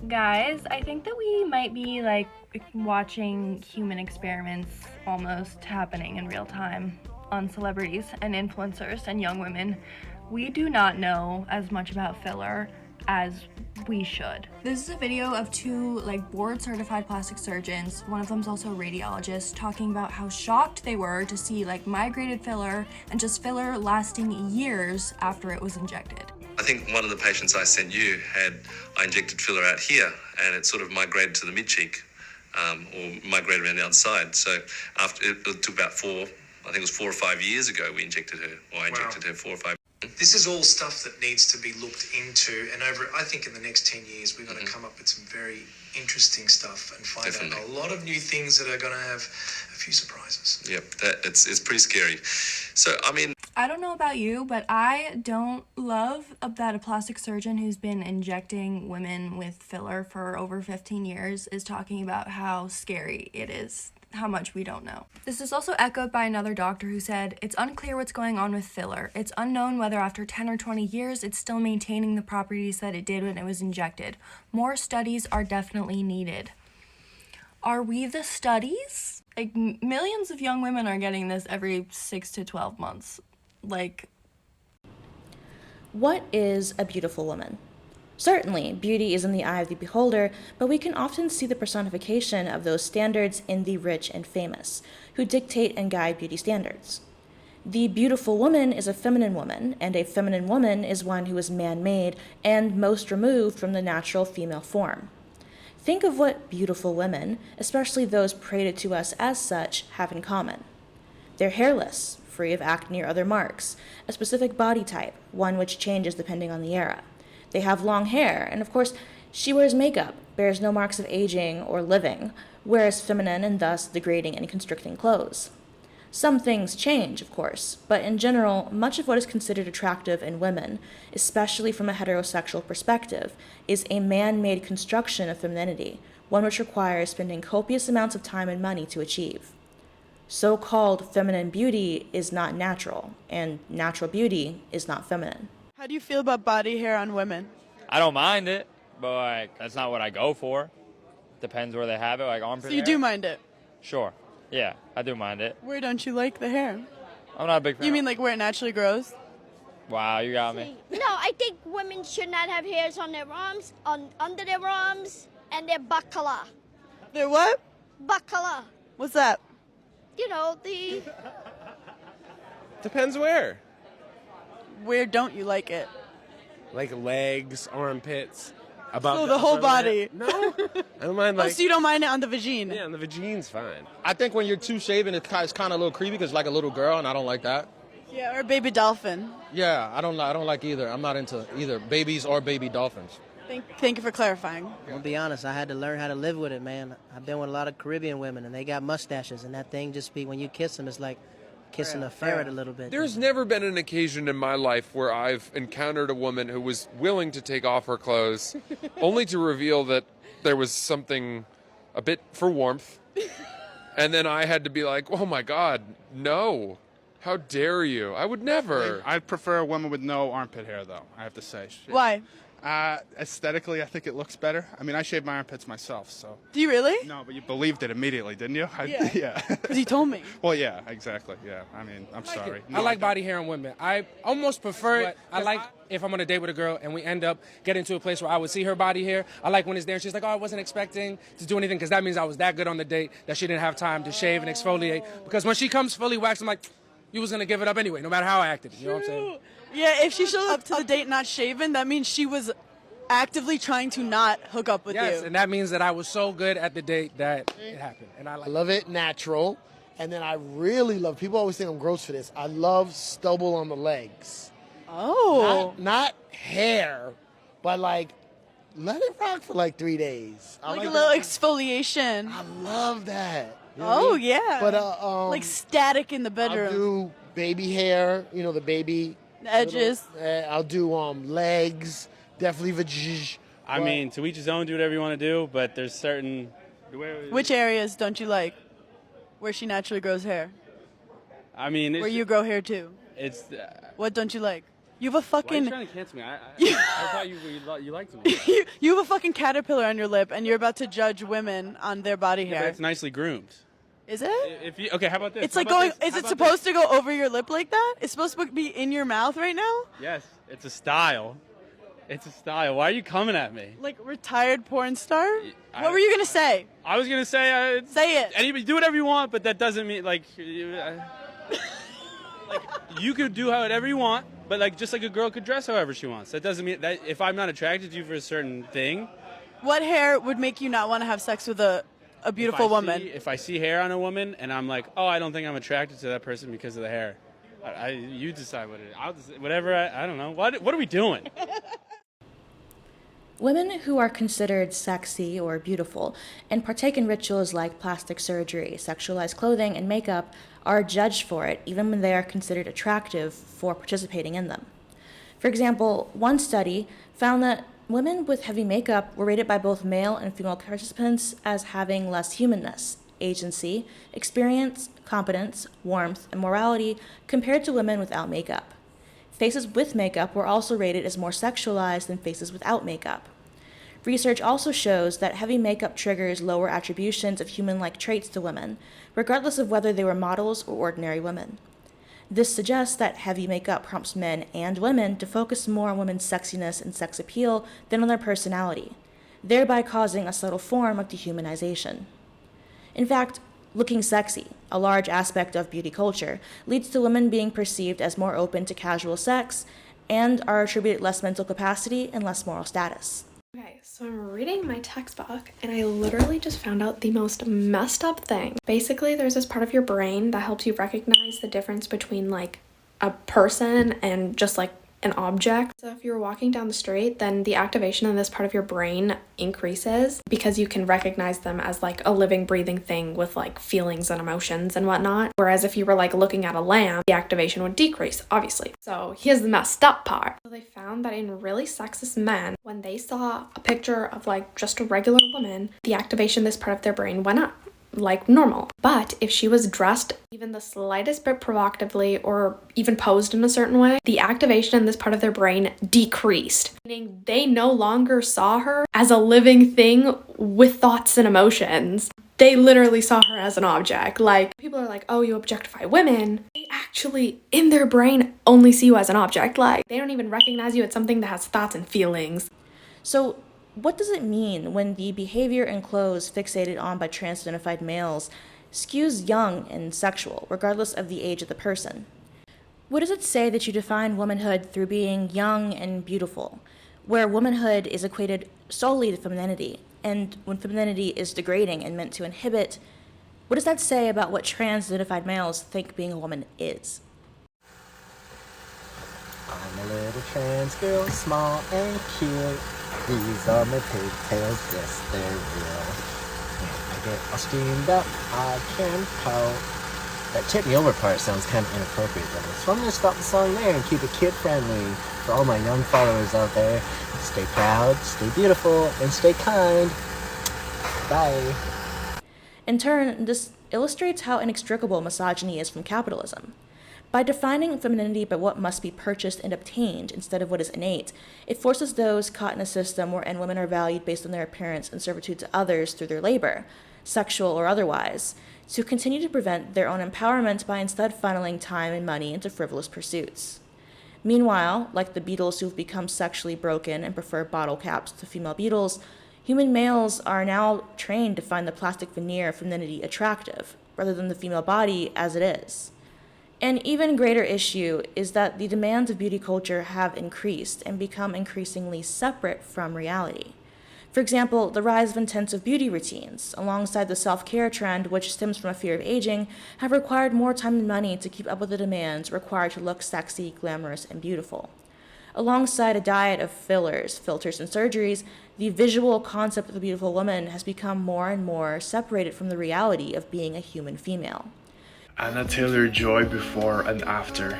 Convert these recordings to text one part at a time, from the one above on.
Guys, I think that we might be like watching human experiments almost happening in real time on celebrities and influencers and young women. We do not know as much about filler as we should. This is a video of two board certified plastic surgeons, one of them's also a radiologist, talking about how shocked they were to see migrated filler and just filler lasting years after it was injected. I think one of the patients I sent you I injected filler out here and it sort of migrated to the mid-cheek or migrated around the outside. So after it took about I think it was 4 or 5 years ago we injected her, or I injected her 4 or 5. This is all stuff that needs to be looked into, and I think in the next 10 years we're going to come up with some very interesting stuff and find out a lot of new things that are going to have a few surprises. Yep, it's pretty scary. So, I mean, I don't know about you, but I don't love that a plastic surgeon who's been injecting women with filler for over 15 years is talking about how scary it is, how much we don't know. This is also echoed by another doctor who said, "It's unclear what's going on with filler. It's unknown whether after 10 or 20 years it's still maintaining the properties that it did when it was injected. More studies are definitely needed." Are we the studies? Millions of young women are getting this every 6 to 12 months. What is a beautiful woman? Certainly, beauty is in the eye of the beholder, but we can often see the personification of those standards in the rich and famous, who dictate and guide beauty standards. The beautiful woman is a feminine woman, and a feminine woman is one who is man-made and most removed from the natural female form. Think of what beautiful women, especially those paraded to us as such, have in common. They're hairless, free of acne or other marks, a specific body type, one which changes depending on the era. They have long hair, and of course, she wears makeup, bears no marks of aging or living, wears feminine and thus degrading and constricting clothes. Some things change, of course, but in general, much of what is considered attractive in women, especially from a heterosexual perspective, is a man-made construction of femininity, one which requires spending copious amounts of time and money to achieve. So-called feminine beauty is not natural, and natural beauty is not feminine. How do you feel about body hair on women? I don't mind it, but that's not what I go for. Depends where they have it, armpit So you hair. do mind it? Sure. Yeah, I do mind it. Where don't you like the hair? I'm not a big fan. You mean where it naturally grows? Wow, you got me. No, I think women should not have hairs on their arms, under their arms, and their bakala. Their what? Bakala. What's that? You know, the... Depends where. Where don't you like it? Like legs, armpits. About So the whole body. No, I don't mind Oh, so you don't mind it on the vagine? Yeah, on the vagine's fine. I think when you're too shaven, it's kind of a little creepy because it's like a little girl, and I don't like that. Yeah, or baby dolphin. Yeah, I don't like either. I'm not into either babies or baby dolphins. Thank you for clarifying. I'm gonna be honest, I had to learn how to live with it, man. I've been with a lot of Caribbean women, and they got mustaches, and that thing just when you kiss them, it's like kissing a ferret a little bit. There's never been an occasion in my life where I've encountered a woman who was willing to take off her clothes, only to reveal that there was something a bit for warmth. And then I had to be like, oh my God, no. How dare you? I would never. I'd prefer a woman with no armpit hair, though, I have to say. Why? Aesthetically, I think it looks better. I mean, I shave my armpits myself, so. Do you really? No, but you believed it immediately, didn't you? Yeah. Because you told me. Well, yeah, exactly. Yeah, I mean, I'm sorry. I like body hair on women. I almost prefer it. I like if I'm on a date with a girl and we end up getting to a place where I would see her body hair. I like when it's there and she's like, oh, I wasn't expecting to do anything, because that means I was that good on the date that she didn't have time to shave and exfoliate. Because when she comes fully waxed, I'm like, you was going to give it up anyway, no matter how I acted. You know what I'm saying? Yeah, if she showed up to the date not shaven, that means she was actively trying to not hook up with you. Yes, and that means that I was so good at the date that it happened. And I love it natural. And then I really love, people always think I'm gross for this, I love stubble on the legs. Oh. Not hair, but let it rock for 3 days. Like a little exfoliation. I love that. You know Oh, what I mean? yeah. But like static in the bedroom. I'll do baby hair, the baby. The edges. I'll do legs, definitely vag. I mean, to each his own, do whatever you want to do, but there's certain... Which areas don't you like? Where she naturally grows hair? I mean... Where you grow hair too? It's... What don't you like? You have a fucking. Why are you trying to cancel me? I thought you liked me. You have a fucking caterpillar on your lip, and you're about to judge women on their body Yeah, hair. but it's nicely groomed. Is it? Okay, how about this? It's like going. Is it supposed to go over your lip like that? It's supposed to be in your mouth right now? Yes, it's a style. It's a style. Why are you coming at me? Like retired porn star? What were you gonna say? I was gonna say. Say it. Anybody do whatever you want, but that doesn't mean like. Like you could do whatever you want, but like just like a girl could dress however she wants. That doesn't mean that if I'm not attracted to you for a certain thing. What hair would make you not want to have sex with a beautiful woman? If I see hair on a woman and I'm like, oh, I don't think I'm attracted to that person because of the hair. You decide what it is. I'll decide, whatever. I don't know. What are we doing? Women who are considered sexy or beautiful and partake in rituals like plastic surgery, sexualized clothing, and makeup are judged for it even when they are considered attractive for participating in them. For example, one study found that women with heavy makeup were rated by both male and female participants as having less humanness, agency, experience, competence, warmth, and morality compared to women without makeup. Faces with makeup were also rated as more sexualized than faces without makeup. Research also shows that heavy makeup triggers lower attributions of human-like traits to women, regardless of whether they were models or ordinary women. This suggests that heavy makeup prompts men and women to focus more on women's sexiness and sex appeal than on their personality, thereby causing a subtle form of dehumanization. In fact, looking sexy, a large aspect of beauty culture, leads to women being perceived as more open to casual sex and are attributed less mental capacity and less moral status. Okay, so I'm reading my textbook and I literally just found out the most messed up thing. Basically, there's this part of your brain that helps you recognize the difference between like a person and just like an object. So if you're walking down the street, then the activation in this part of your brain increases because you can recognize them as like a living, breathing thing with like feelings and emotions and whatnot. Whereas if you were like looking at a lamp, the activation would decrease, obviously. So here's the messed up part. So they found that in really sexist men, when they saw a picture of like just a regular woman, the activation in this part of their brain went up, like normal. But if she was dressed even the slightest bit provocatively or even posed in a certain way, the activation in this part of their brain decreased, meaning they no longer saw her as a living thing with thoughts and emotions. They literally saw her as an object. Like, people are like, oh, you objectify women. They actually, in their brain, only see you as an object. Like, they don't even recognize you as something that has thoughts and feelings. So, what does it mean when the behavior and clothes fixated on by trans-identified males skews young and sexual, regardless of the age of the person? What does it say that you define womanhood through being young and beautiful, where womanhood is equated solely to femininity, and when femininity is degrading and meant to inhibit, what does that say about what trans-identified males think being a woman is? I'm a little trans girl, small and cute. These are my pigtails, yes, they're real. When I get all steamed up, I can pout. That tip me over part sounds kind of inappropriate though, so I'm gonna stop the song there and keep it kid-friendly. For all my young followers out there, stay proud, stay beautiful, and stay kind. Bye. In turn, this illustrates how inextricable misogyny is from capitalism. By defining femininity by what must be purchased and obtained instead of what is innate, it forces those caught in a system wherein women are valued based on their appearance and servitude to others through their labor, sexual or otherwise, to continue to prevent their own empowerment by instead funneling time and money into frivolous pursuits. Meanwhile, like the beetles who've become sexually broken and prefer bottle caps to female beetles, human males are now trained to find the plastic veneer of femininity attractive, rather than the female body as it is. An even greater issue is that the demands of beauty culture have increased and become increasingly separate from reality. For example, the rise of intensive beauty routines, alongside the self-care trend which stems from a fear of aging, have required more time and money to keep up with the demands required to look sexy, glamorous, and beautiful. Alongside a diet of fillers, filters, and surgeries, the visual concept of a beautiful woman has become more and more separated from the reality of being a human female. Anna Taylor-Joy before and after.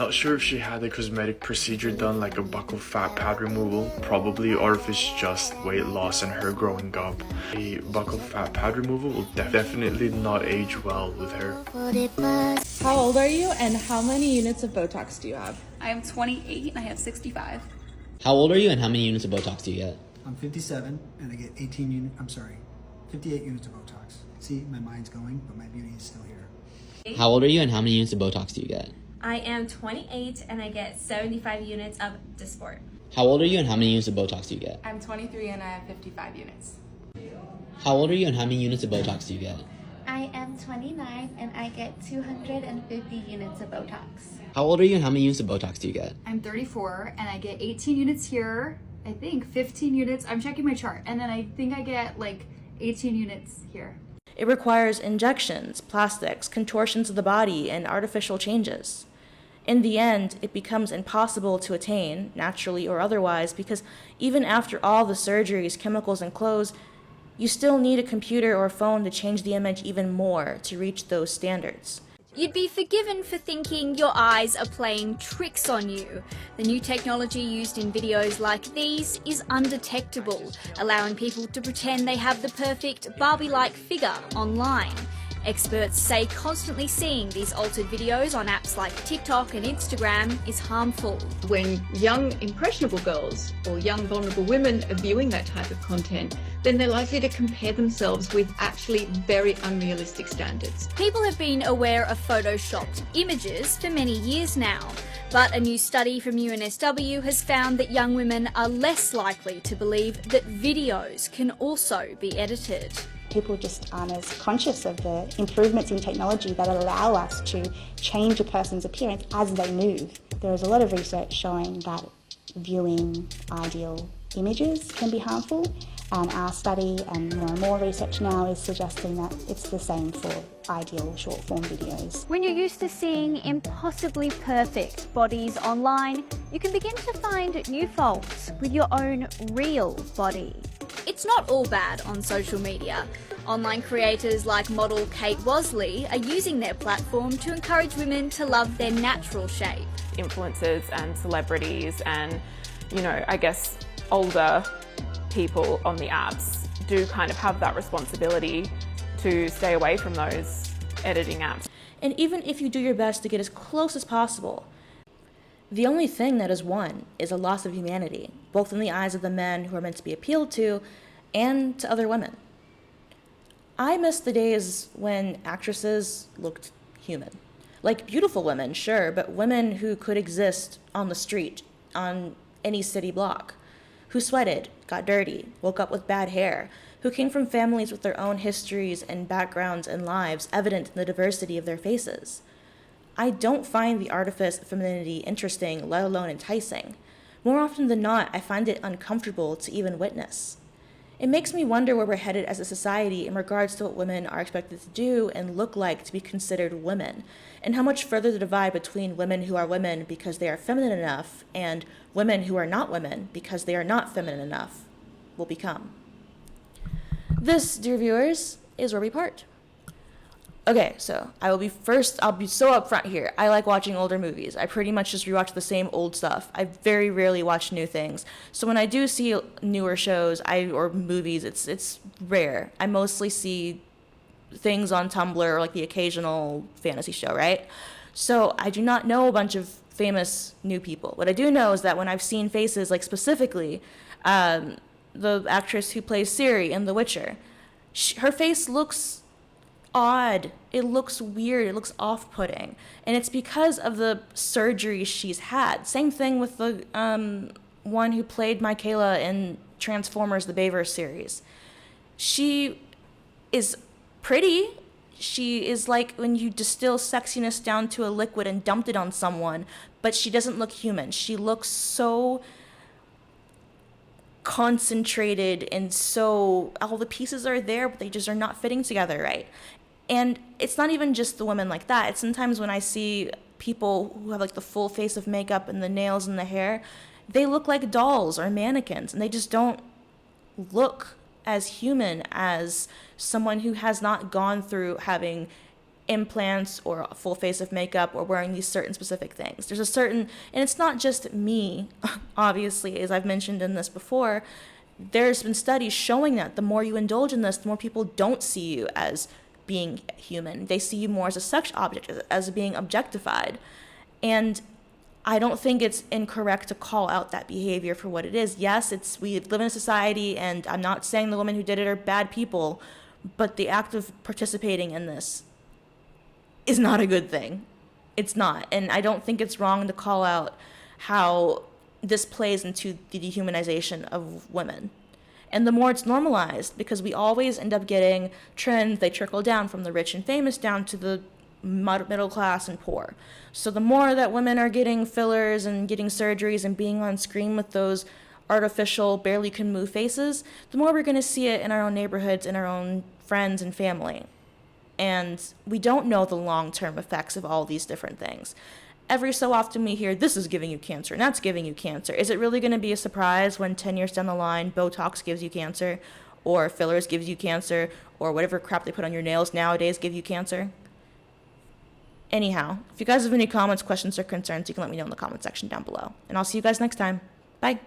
Not sure if she had a cosmetic procedure done, like a buccal fat pad removal, probably, or if it's just weight loss and her growing up. A buccal fat pad removal will definitely not age well with her. How old are you and how many units of Botox do you have? I am 28 and I have 65. How old are you and how many units of Botox do you get? I'm 57 and I get 58 units of Botox. See, my mind's going, but my beauty is still here. How old are you and how many units of Botox do you get? I am 28 and I get 75 units of Dysport. How old are you and how many units of Botox do you get? I'm 23 and I have 55 units. How old are you and how many units of Botox do you get? I am 29 and I get 250 units of Botox. How old are you and how many units of Botox do you get? I'm 34 and I get 18 units here, I think 15 units, I'm checking my chart, and then I think I get like 18 units here. It requires injections, plastics, contortions of the body, and artificial changes. In the end, it becomes impossible to attain, naturally or otherwise, because even after all the surgeries, chemicals, and clothes, you still need a computer or phone to change the image even more to reach those standards. You'd be forgiven for thinking your eyes are playing tricks on you. The new technology used in videos like these is undetectable, allowing people to pretend they have the perfect Barbie-like figure online. Experts say constantly seeing these altered videos on apps like TikTok and Instagram is harmful. When young impressionable girls or young vulnerable women are viewing that type of content, then they're likely to compare themselves with actually very unrealistic standards. People have been aware of photoshopped images for many years now, but a new study from UNSW has found that young women are less likely to believe that videos can also be edited. People just aren't as conscious of the improvements in technology that allow us to change a person's appearance as they move. There is a lot of research showing that viewing ideal images can be harmful, and our study and more research now is suggesting that it's the same for ideal short-form videos. When you're used to seeing impossibly perfect bodies online, you can begin to find new faults with your own real body. It's not all bad on social media. Online creators like model Kate Wasley are using their platform to encourage women to love their natural shape. Influencers and celebrities and, I guess older people on the apps do kind of have that responsibility to stay away from those editing apps. And even if you do your best to get as close as possible, the only thing that is won is a loss of humanity, both in the eyes of the men who are meant to be appealed to and to other women. I miss the days when actresses looked human. Like beautiful women, sure, but women who could exist on the street, on any city block, who sweated, got dirty, woke up with bad hair, who came from families with their own histories and backgrounds and lives evident in the diversity of their faces. I don't find the artifice of femininity interesting, let alone enticing. More often than not, I find it uncomfortable to even witness. It makes me wonder where we're headed as a society in regards to what women are expected to do and look like to be considered women, and how much further the divide between women who are women because they are feminine enough and women who are not women because they are not feminine enough will become. This, dear viewers, is where we part. Okay, so I'll be so upfront here. I like watching older movies. I pretty much just rewatch the same old stuff. I very rarely watch new things. So when I do see newer shows or movies, it's rare. I mostly see things on Tumblr or like the occasional fantasy show, right? So I do not know a bunch of famous new people. What I do know is that when I've seen faces, like specifically the actress who plays Ciri in The Witcher, her face looks odd. It looks weird. It looks off-putting. And it's because of the surgery she's had. Same thing with the one who played Michaela in Transformers, the Bayverse series. She is pretty. She is like when you distill sexiness down to a liquid and dumped it on someone, but she doesn't look human. She looks so concentrated and so all the pieces are there, but they just are not fitting together right. And it's not even just the women like that. It's sometimes when I see people who have like the full face of makeup and the nails and the hair, they look like dolls or mannequins, and they just don't look as human as someone who has not gone through having implants or a full face of makeup or wearing these certain specific things. There's a certain, and it's not just me, obviously, as I've mentioned in this before, there's been studies showing that the more you indulge in this, the more people don't see you as being human. They see you more as a sex object, as being objectified. And I don't think it's incorrect to call out that behavior for what it is. Yes, we live in a society, and I'm not saying the women who did it are bad people, but the act of participating in this is not a good thing. It's not. And I don't think it's wrong to call out how this plays into the dehumanization of women. And the more it's normalized, because we always end up getting trends, they trickle down from the rich and famous down to the middle class and poor. So the more that women are getting fillers and getting surgeries and being on screen with those artificial, barely can move faces, the more we're going to see it in our own neighborhoods, in our own friends and family. And we don't know the long-term effects of all these different things. Every so often we hear, this is giving you cancer, and that's giving you cancer. Is it really going to be a surprise when 10 years down the line, Botox gives you cancer, or fillers gives you cancer, or whatever crap they put on your nails nowadays give you cancer? Anyhow, if you guys have any comments, questions, or concerns, you can let me know in the comment section down below. And I'll see you guys next time. Bye.